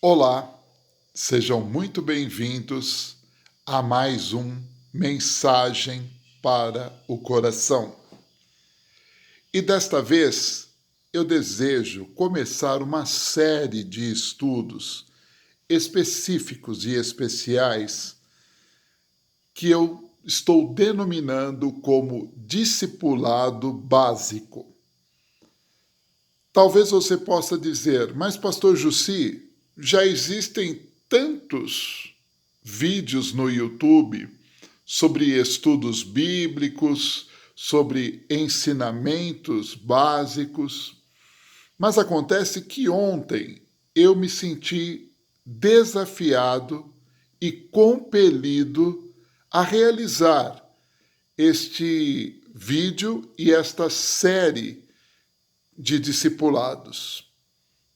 Olá, sejam muito bem-vindos a mais um Mensagem para o Coração. E desta vez eu desejo começar uma série de estudos específicos e especiais que eu estou denominando como discipulado básico. Talvez você possa dizer, mas Pastor Jussi, já existem tantos vídeos no YouTube sobre estudos bíblicos, sobre ensinamentos básicos, mas acontece que ontem eu me senti desafiado e compelido a realizar este vídeo e esta série de discipulados.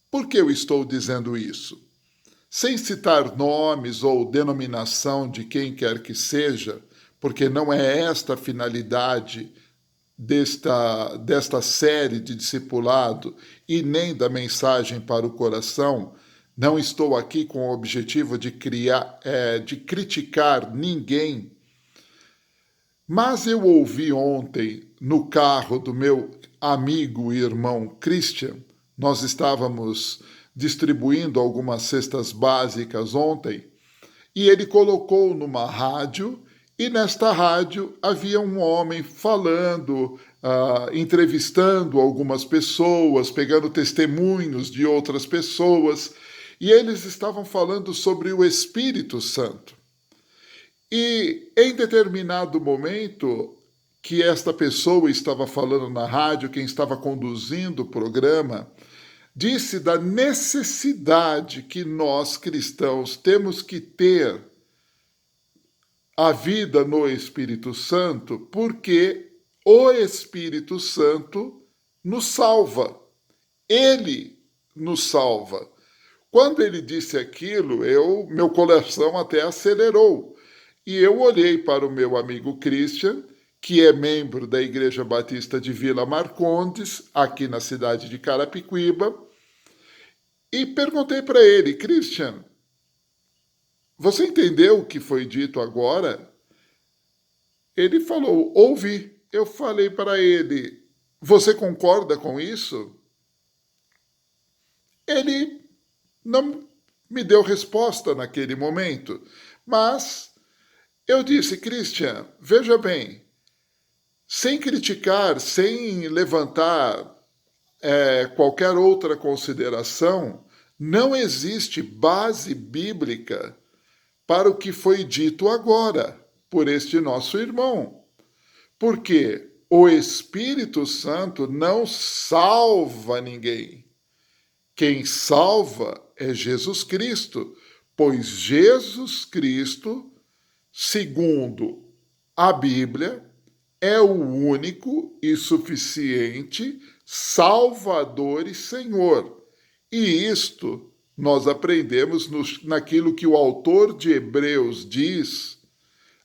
Por que eu estou dizendo isso? Sem citar nomes ou denominação de quem quer que seja, porque não é esta a finalidade desta série de discipulado e nem da mensagem para o coração. Não estou aqui com o objetivo de de criticar ninguém. Mas eu ouvi ontem no carro do meu amigo e irmão Christian, nós estávamos distribuindo algumas cestas básicas ontem, e ele colocou numa rádio, e nesta rádio havia um homem falando, entrevistando algumas pessoas, pegando testemunhos de outras pessoas, e eles estavam falando sobre o Espírito Santo. E em determinado momento que esta pessoa estava falando na rádio, quem estava conduzindo o programa, disse da necessidade que nós cristãos temos que ter a vida no Espírito Santo, porque o Espírito Santo nos salva. Ele nos salva. Quando ele disse aquilo, meu coração até acelerou. E eu olhei para o meu amigo Christian, que é membro da Igreja Batista de Vila Marcondes, aqui na cidade de Carapicuíba, e perguntei para ele, Christian, você entendeu o que foi dito agora? Ele falou, ouvi. Eu falei para ele, você concorda com isso? Ele não me deu resposta naquele momento, mas eu disse, Christian, veja bem, sem criticar, sem levantar qualquer outra consideração, não existe base bíblica para o que foi dito agora por este nosso irmão. Porque o Espírito Santo não salva ninguém. Quem salva é Jesus Cristo, pois Jesus Cristo, segundo a Bíblia, é o único e suficiente Salvador e Senhor. E isto nós aprendemos naquilo que o autor de Hebreus diz,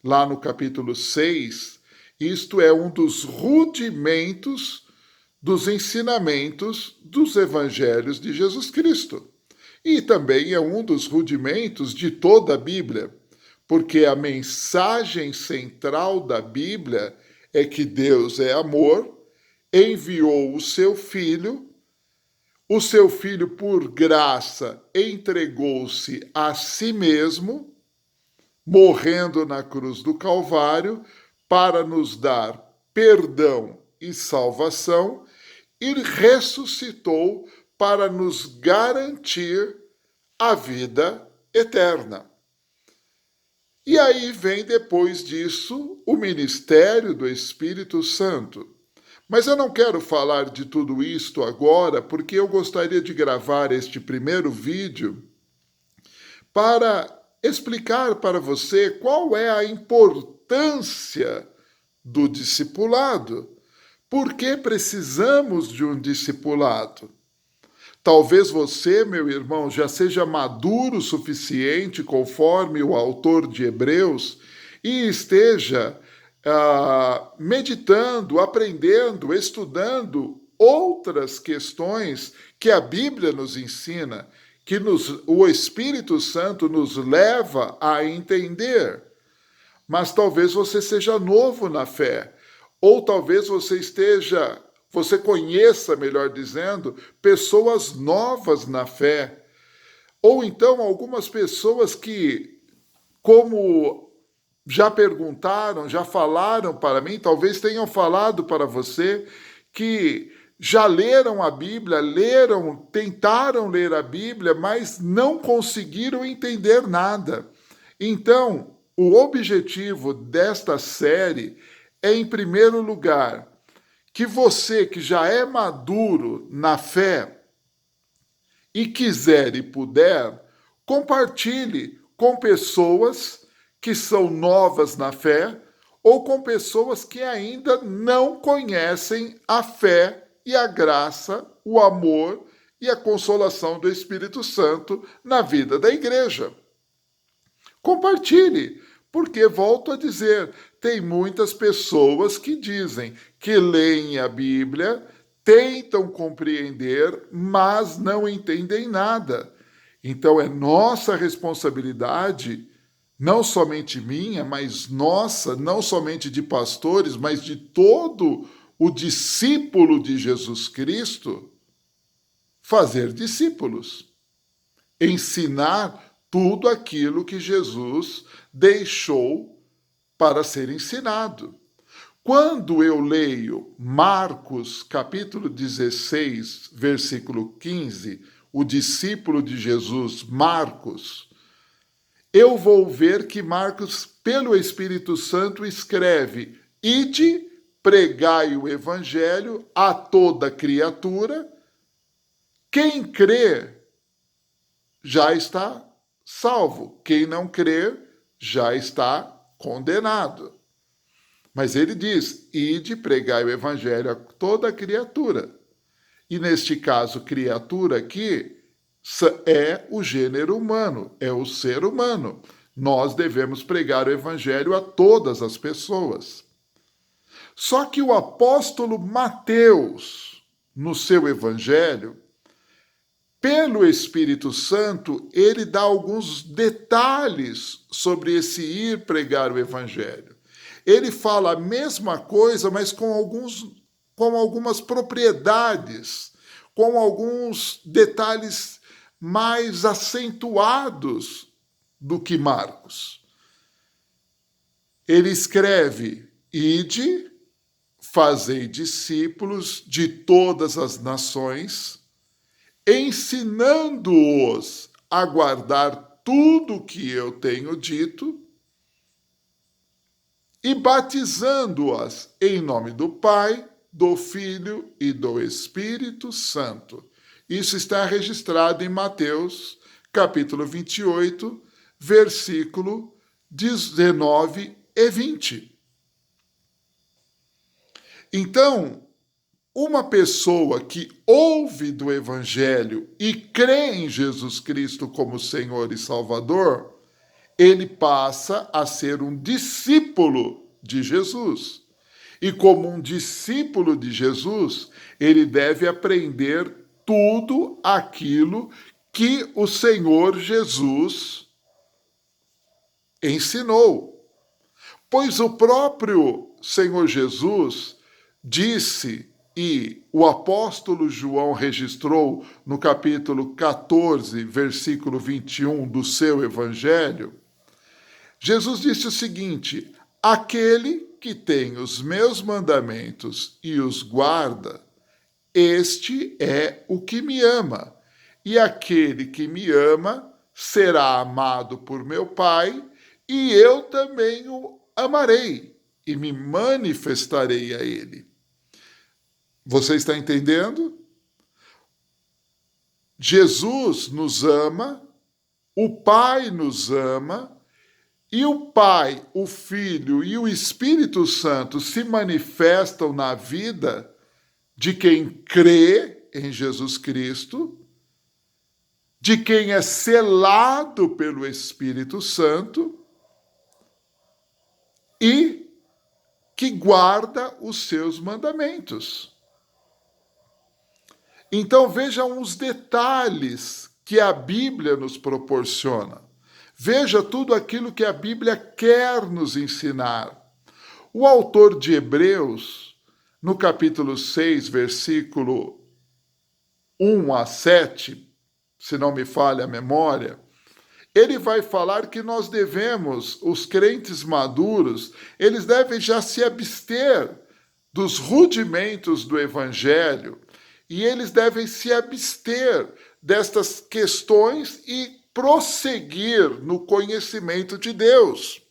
lá no capítulo 6, isto é um dos rudimentos dos ensinamentos dos evangelhos de Jesus Cristo. E também é um dos rudimentos de toda a Bíblia, porque a mensagem central da Bíblia é que Deus é amor, enviou o seu Filho, por graça, entregou-se a si mesmo, morrendo na cruz do Calvário, para nos dar perdão e salvação, e ressuscitou para nos garantir a vida eterna. E aí vem depois disso o ministério do Espírito Santo. Mas eu não quero falar de tudo isto agora, porque eu gostaria de gravar este primeiro vídeo para explicar para você qual é a importância do discipulado. Por que precisamos de um discipulado? Talvez você, meu irmão, já seja maduro o suficiente, conforme o autor de Hebreus, e esteja meditando, aprendendo, estudando outras questões que a Bíblia nos ensina, que o Espírito Santo nos leva a entender. Mas talvez você seja novo na fé, ou talvez você conheça, melhor dizendo, pessoas novas na fé, ou então algumas pessoas que, como já perguntaram, já falaram para mim, talvez tenham falado para você, que já leram a Bíblia, tentaram ler a Bíblia, mas não conseguiram entender nada. Então, o objetivo desta série é, em primeiro lugar, que você que já é maduro na fé e quiser e puder, compartilhe com pessoas que são novas na fé ou com pessoas que ainda não conhecem a fé e a graça, o amor e a consolação do Espírito Santo na vida da igreja. Compartilhe, porque, volto a dizer, tem muitas pessoas que dizem que leem a Bíblia, tentam compreender, mas não entendem nada. Então é nossa responsabilidade, não somente minha, mas nossa, não somente de pastores, mas de todo o discípulo de Jesus Cristo, fazer discípulos, ensinar tudo aquilo que Jesus deixou para ser ensinado. Quando eu leio Marcos, capítulo 16, versículo 15, o discípulo de Jesus, Marcos, eu vou ver que Marcos, pelo Espírito Santo, escreve: ide, pregai o evangelho a toda criatura, quem crê já está salvo, quem não crer já está condenado. Mas ele diz: ide, pregai o evangelho a toda criatura. E neste caso, criatura aqui é o gênero humano, é o ser humano. Nós devemos pregar o evangelho a todas as pessoas. Só que o apóstolo Mateus, no seu evangelho, pelo Espírito Santo, ele dá alguns detalhes sobre esse ir pregar o evangelho. Ele fala a mesma coisa, mas com algumas propriedades, com alguns detalhes mais acentuados do que Marcos. Ele escreve: ide, fazei discípulos de todas as nações, ensinando-os a guardar tudo o que eu tenho dito e batizando-as em nome do Pai, do Filho e do Espírito Santo. Isso está registrado em Mateus, capítulo 28, versículo 19 e 20. Então, uma pessoa que ouve do Evangelho e crê em Jesus Cristo como Senhor e Salvador, ele passa a ser um discípulo de Jesus. E como um discípulo de Jesus, ele deve aprender tudo aquilo que o Senhor Jesus ensinou. Pois o próprio Senhor Jesus disse, e o apóstolo João registrou no capítulo 14, versículo 21 do seu evangelho, Jesus disse o seguinte: aquele que tem os meus mandamentos e os guarda, este é o que me ama. E aquele que me ama será amado por meu Pai, e eu também o amarei e me manifestarei a ele. Você está entendendo? Jesus nos ama, o Pai nos ama, e o Pai, o Filho e o Espírito Santo se manifestam na vida de quem crê em Jesus Cristo, de quem é selado pelo Espírito Santo e que guarda os seus mandamentos. Então vejam os detalhes que a Bíblia nos proporciona. Veja tudo aquilo que a Bíblia quer nos ensinar. O autor de Hebreus, no capítulo 6, versículo 1 a 7, se não me falha a memória, ele vai falar que nós devemos, os crentes maduros, eles devem já se abster dos rudimentos do Evangelho e eles devem se abster destas questões e prosseguir no conhecimento de Deus.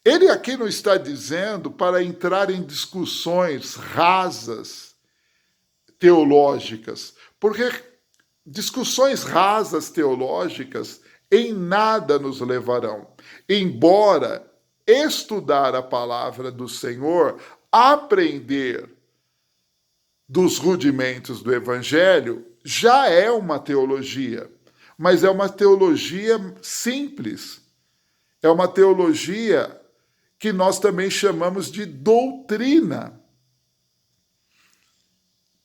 Ele aqui não está dizendo para entrar em discussões rasas teológicas, porque discussões rasas teológicas em nada nos levarão. Embora estudar a palavra do Senhor, aprender dos rudimentos do Evangelho, já é uma teologia, mas é uma teologia simples. É uma teologia que nós também chamamos de doutrina.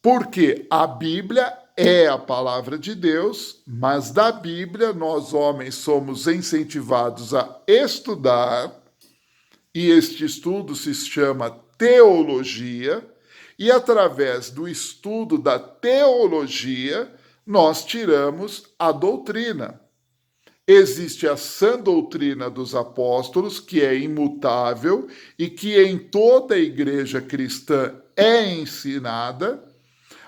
Porque a Bíblia é a palavra de Deus, mas da Bíblia nós, homens, somos incentivados a estudar, e este estudo se chama teologia, e através do estudo da teologia, nós tiramos a doutrina. Existe a sã doutrina dos apóstolos, que é imutável e que em toda a igreja cristã é ensinada,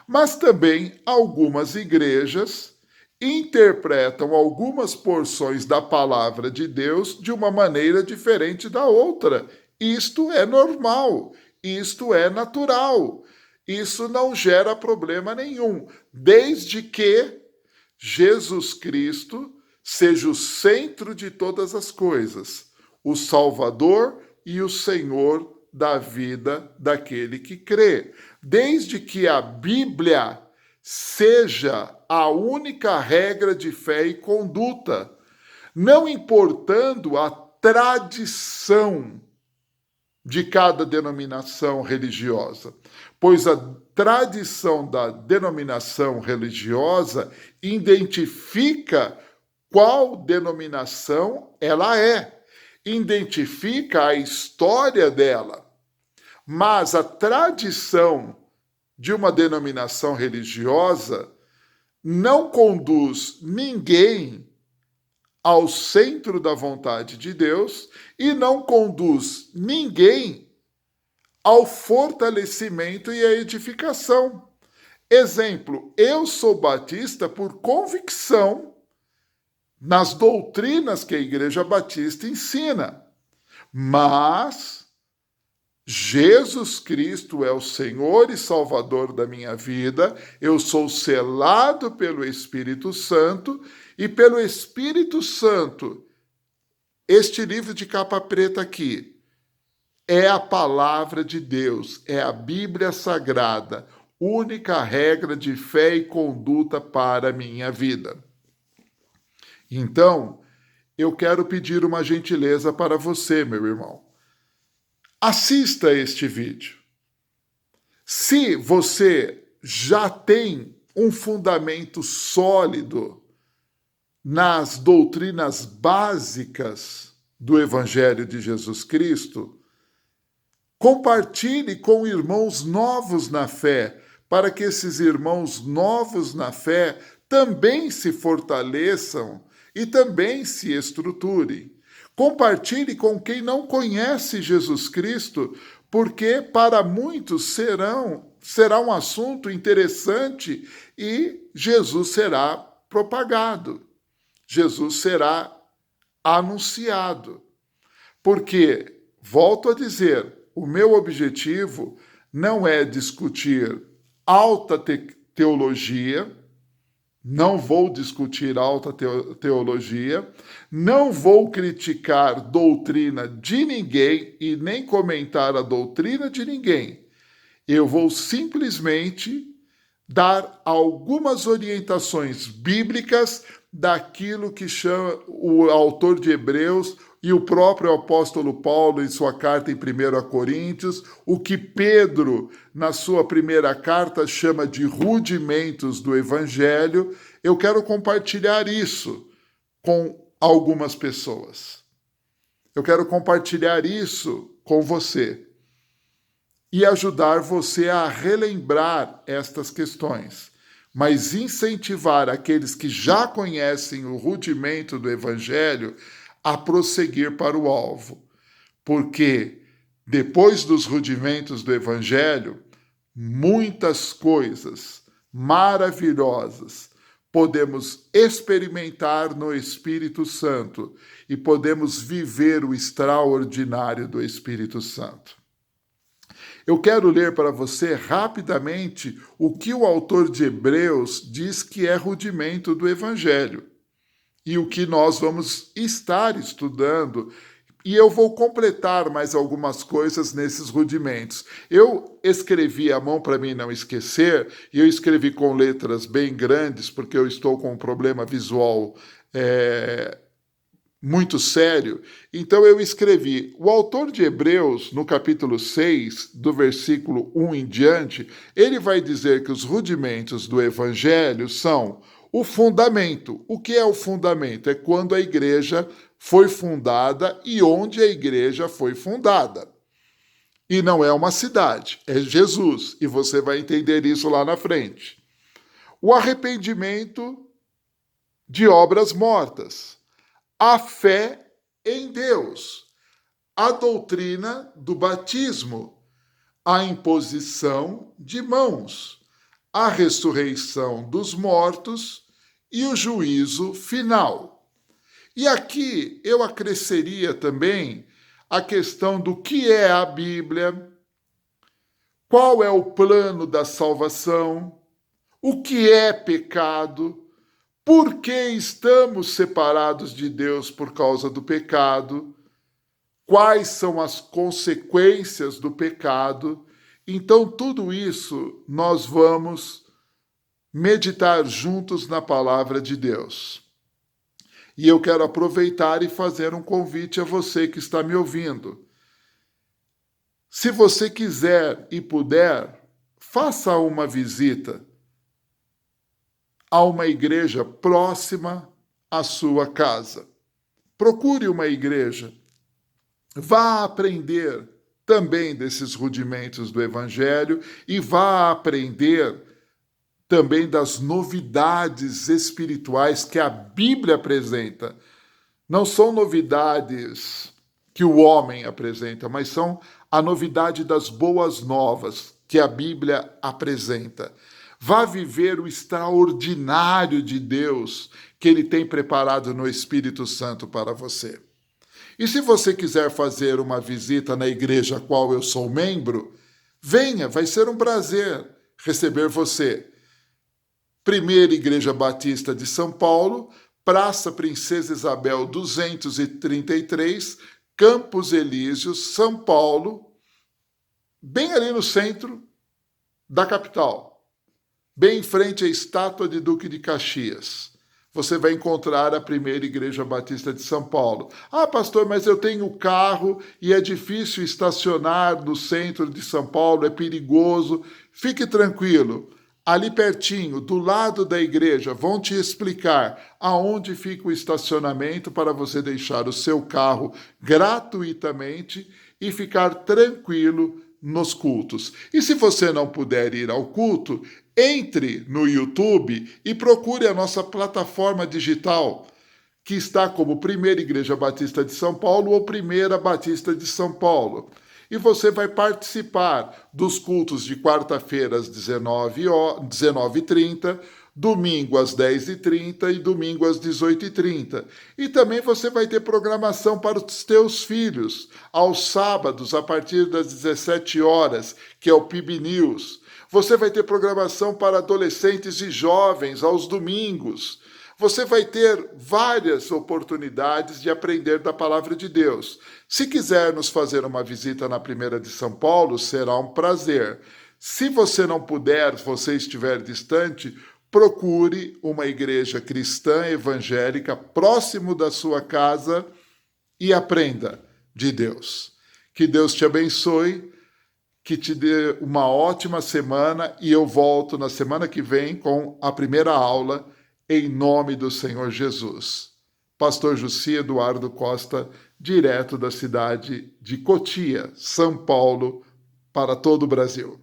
mas também algumas igrejas interpretam algumas porções da palavra de Deus de uma maneira diferente da outra. Isto é normal, isto é natural, isso não gera problema nenhum, desde que Jesus Cristo seja o centro de todas as coisas, o Salvador e o Senhor da vida daquele que crê. Desde que a Bíblia seja a única regra de fé e conduta, não importando a tradição de cada denominação religiosa, pois a tradição da denominação religiosa identifica qual denominação ela é, identifica a história dela. Mas a tradição de uma denominação religiosa não conduz ninguém ao centro da vontade de Deus e não conduz ninguém ao fortalecimento e à edificação. Exemplo, eu sou batista por convicção nas doutrinas que a Igreja Batista ensina, mas Jesus Cristo é o Senhor e Salvador da minha vida, eu sou selado pelo Espírito Santo, e pelo Espírito Santo, este livro de capa preta aqui é a palavra de Deus, é a Bíblia Sagrada, única regra de fé e conduta para a minha vida. Então, eu quero pedir uma gentileza para você, meu irmão. Assista este vídeo. Se você já tem um fundamento sólido nas doutrinas básicas do Evangelho de Jesus Cristo, compartilhe com irmãos novos na fé, para que esses irmãos novos na fé também se fortaleçam e também se estruturem. Compartilhe com quem não conhece Jesus Cristo, porque para muitos será um assunto interessante e Jesus será propagado. Jesus será anunciado. Porque, volto a dizer, o meu objetivo não é discutir alta teologia, não vou discutir alta teologia, não vou criticar doutrina de ninguém e nem comentar a doutrina de ninguém. Eu vou simplesmente dar algumas orientações bíblicas daquilo que chama o autor de Hebreus e o próprio apóstolo Paulo em sua carta em 1 Coríntios, o que Pedro, na sua primeira carta, chama de rudimentos do Evangelho. eu quero compartilhar isso com algumas pessoas. Eu quero compartilhar isso com você e ajudar você a relembrar estas questões, mas incentivar aqueles que já conhecem o rudimento do Evangelho a prosseguir para o alvo. Porque depois dos rudimentos do Evangelho, muitas coisas maravilhosas podemos experimentar no Espírito Santo e podemos viver o extraordinário do Espírito Santo. Eu quero ler para você rapidamente o que o autor de Hebreus diz que é rudimento do Evangelho e o que nós vamos estar estudando. E eu vou completar mais algumas coisas nesses rudimentos. Eu escrevi à mão para mim não esquecer, e eu escrevi com letras bem grandes, porque eu estou com um problema visual muito sério. Então eu escrevi, o autor de Hebreus, no capítulo 6, do versículo 1 em diante, ele vai dizer que os rudimentos do Evangelho são o fundamento. O que é o fundamento? É quando a igreja foi fundada e onde a igreja foi fundada. E não é uma cidade, é Jesus. E você vai entender isso lá na frente. O arrependimento de obras mortas. A fé em Deus. A doutrina do batismo. A imposição de mãos. A ressurreição dos mortos e o juízo final. E aqui eu acresceria também a questão do que é a Bíblia, qual é o plano da salvação, o que é pecado, por que estamos separados de Deus por causa do pecado, quais são as consequências do pecado. Então, tudo isso nós vamos meditar juntos na palavra de Deus. E eu quero aproveitar e fazer um convite a você que está me ouvindo. Se você quiser e puder, faça uma visita a uma igreja próxima à sua casa. Procure uma igreja. Vá aprender também desses rudimentos do Evangelho e vá aprender também das novidades espirituais que a Bíblia apresenta. Não são novidades que o homem apresenta, mas são a novidade das boas novas que a Bíblia apresenta. Vá viver o extraordinário de Deus que Ele tem preparado no Espírito Santo para você. E se você quiser fazer uma visita na igreja a qual eu sou membro, venha, vai ser um prazer receber você. Primeira Igreja Batista de São Paulo, Praça Princesa Isabel 233, Campos Elíseos, São Paulo, bem ali no centro da capital, bem em frente à estátua de Duque de Caxias. Você vai encontrar a Primeira Igreja Batista de São Paulo. Ah, pastor, mas eu tenho carro e é difícil estacionar no centro de São Paulo, é perigoso. Fique tranquilo. Ali pertinho, do lado da igreja, vão te explicar aonde fica o estacionamento para você deixar o seu carro gratuitamente e ficar tranquilo nos cultos. E se você não puder ir ao culto, entre no YouTube e procure a nossa plataforma digital, que está como Primeira Igreja Batista de São Paulo ou Primeira Batista de São Paulo. E você vai participar dos cultos de quarta-feira às 19h30, domingo às 10h30 e domingo às 18h30. E também você vai ter programação para os teus filhos, aos sábados, a partir das 17 horas, que é o PIB News. Você vai ter programação para adolescentes e jovens, aos domingos. Você vai ter várias oportunidades de aprender da palavra de Deus. Se quiser nos fazer uma visita na Primeira de São Paulo, será um prazer. Se você não puder, se você estiver distante, procure uma igreja cristã evangélica próximo da sua casa e aprenda de Deus. Que Deus te abençoe, que te dê uma ótima semana e eu volto na semana que vem com a primeira aula em nome do Senhor Jesus. Pastor Jussi Eduardo Costa, direto da cidade de Cotia, São Paulo, para todo o Brasil.